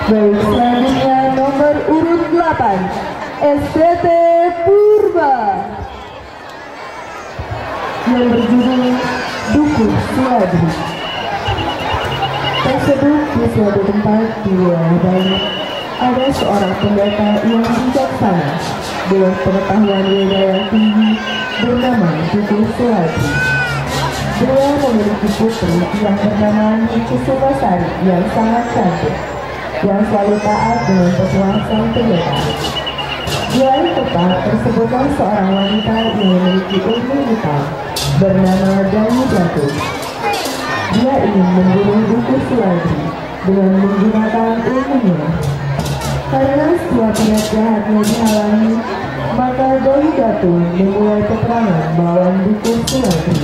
Baik, selanjutnya nomor urut 8 STT Purba yang berjudul Dukuh Suladri. Tersebut di suatu tempat di wilayah Bali ada seorang pendeta yang bijaksana dengan pengetahuan wilayah tinggi bernama Dukuh Suladri. Beliau memiliki putri yang bernama Kusumasari yang sangat cantik, yang selalu taat dengan petuah sang pendeta. Di hari tepat tersebutlah seorang wanita yang memiliki ilmu hitam bernama Dayu Datu. Dia ingin membunuh Dukuh Suladri dengan menggunakan ilmunya. Karena setiap niat jahatnya dihalangi, maka Dayu Datu memulai peperangan melawan Dukuh Suladri.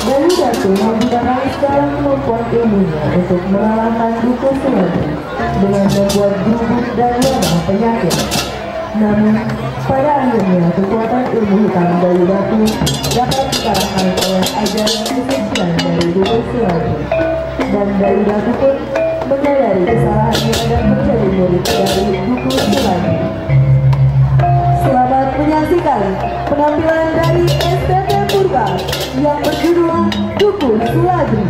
Dayu Datu menggunakan segala kemampuan ilmunya untuk mengalahkan Dukuh Suladri dengan membuat gubuk dan wabah penyakit. Namun, pada akhirnya kekuatan ilmu hitam Dayu Datu dapat dikalahkan oleh ajaran kesucian dari Dukuh Suladri, dan Dayu Datu pun menyadari kesalahannya dan menjadi murid dari Dukuh Suladri. Selamat menyaksikan penampilan dari STT Purba yang berjudul Dukuh Suladri.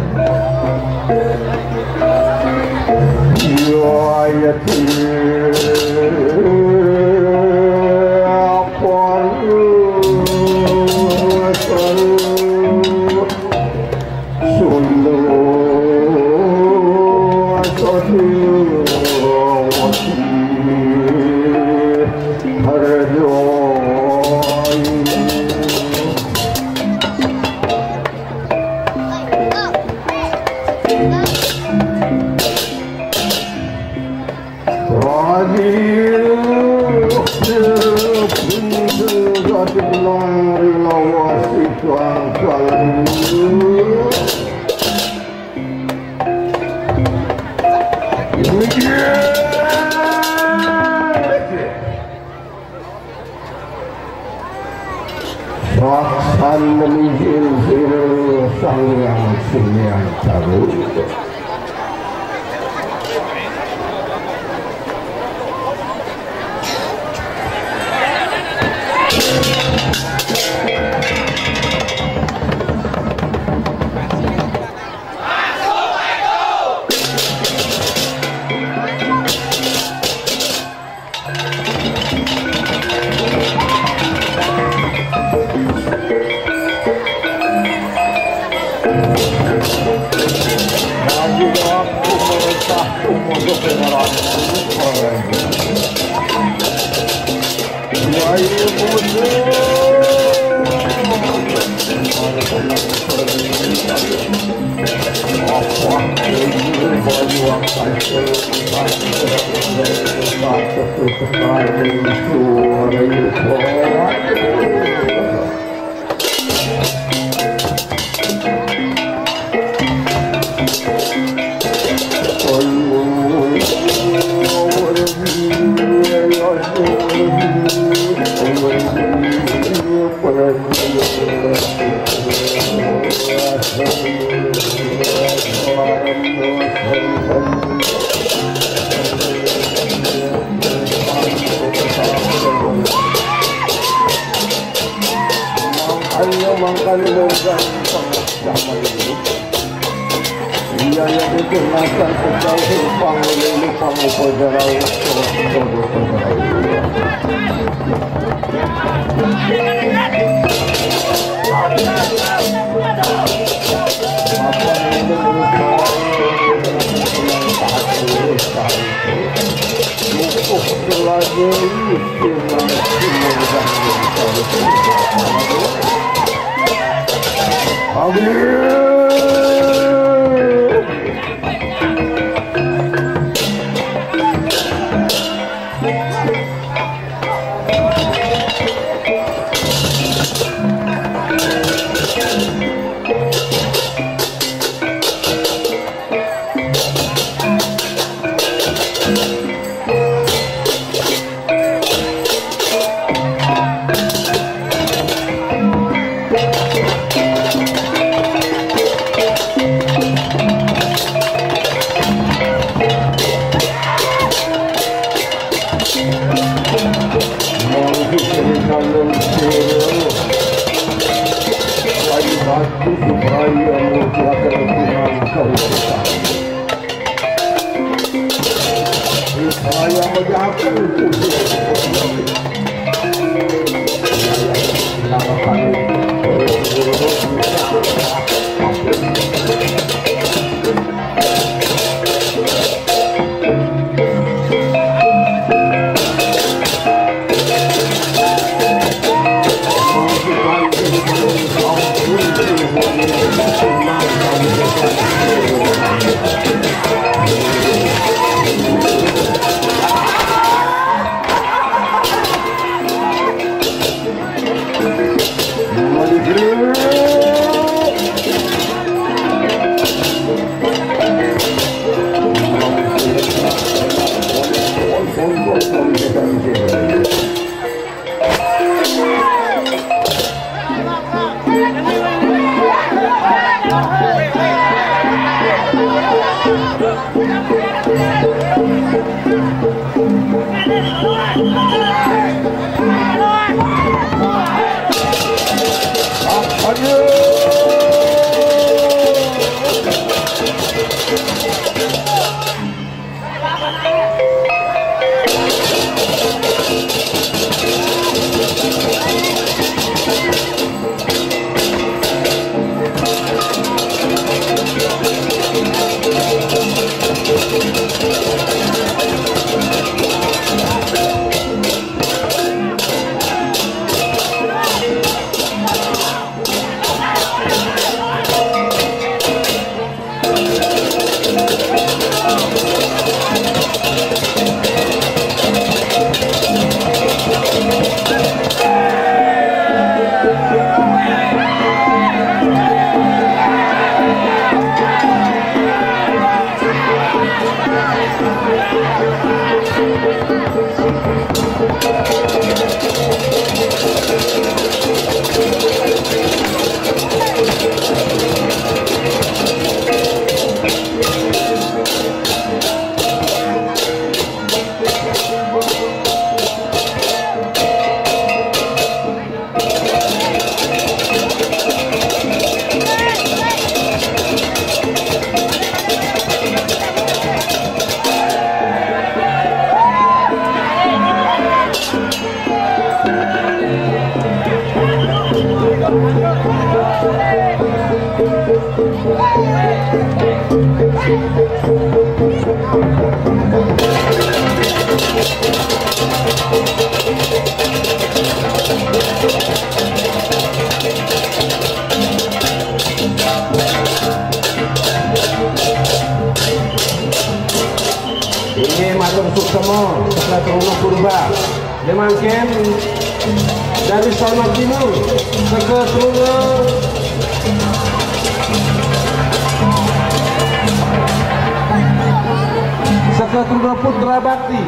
Raksan menijil sang yang sinian carut. Suksemo setelah terumah purba demangken dari Salmat Timur ke terumah Putra Bakti